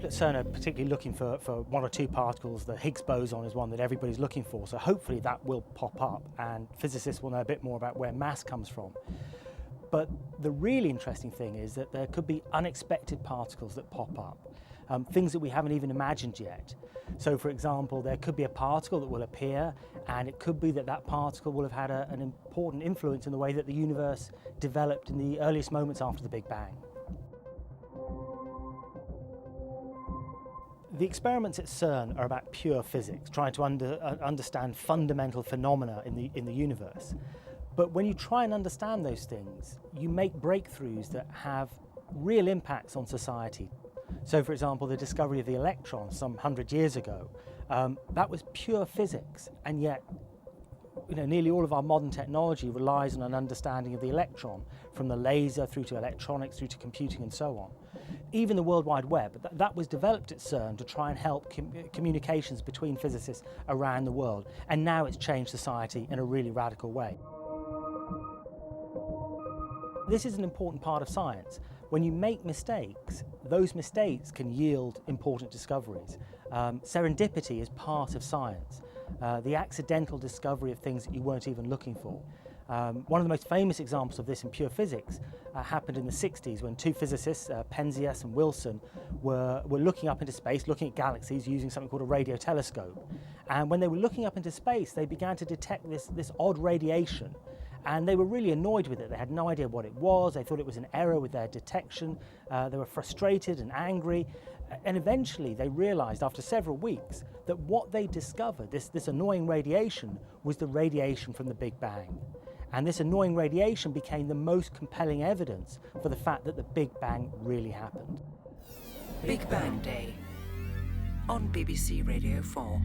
at CERN are particularly looking for one or two particles. The Higgs boson is one that everybody's looking for, so hopefully that will pop up and physicists will know a bit more about where mass comes from. But the really interesting thing is that there could be unexpected particles that pop up, things that we haven't even imagined yet. So for example, there could be a particle that will appear, and it could be that that particle will have had an important influence in the way that the universe developed in the earliest moments after the Big Bang. The experiments at CERN are about pure physics, trying to understand fundamental phenomena in the universe. But when you try and understand those things, you make breakthroughs that have real impacts on society. So for example, the discovery of the electron some 100 years ago, that was pure physics, and yet nearly all of our modern technology relies on an understanding of the electron, from the laser through to electronics, through to computing and so on. Even the World Wide Web, that was developed at CERN to try and help communications between physicists around the world, and now it's changed society in a really radical way. This is an important part of science. When you make mistakes, those mistakes can yield important discoveries. Serendipity is part of science, the accidental discovery of things that you weren't even looking for. One of the most famous examples of this in pure physics happened in the 60s when two physicists, Penzias and Wilson, were looking up into space, looking at galaxies using something called a radio telescope. And when they were looking up into space, they began to detect this odd radiation. And they were really annoyed with it. They had no idea what it was. They thought it was an error with their detection. They were frustrated and angry. And eventually they realized after several weeks that what they discovered, this annoying radiation, was the radiation from the Big Bang. And this annoying radiation became the most compelling evidence for the fact that the Big Bang really happened. Big Bang Day on BBC Radio 4.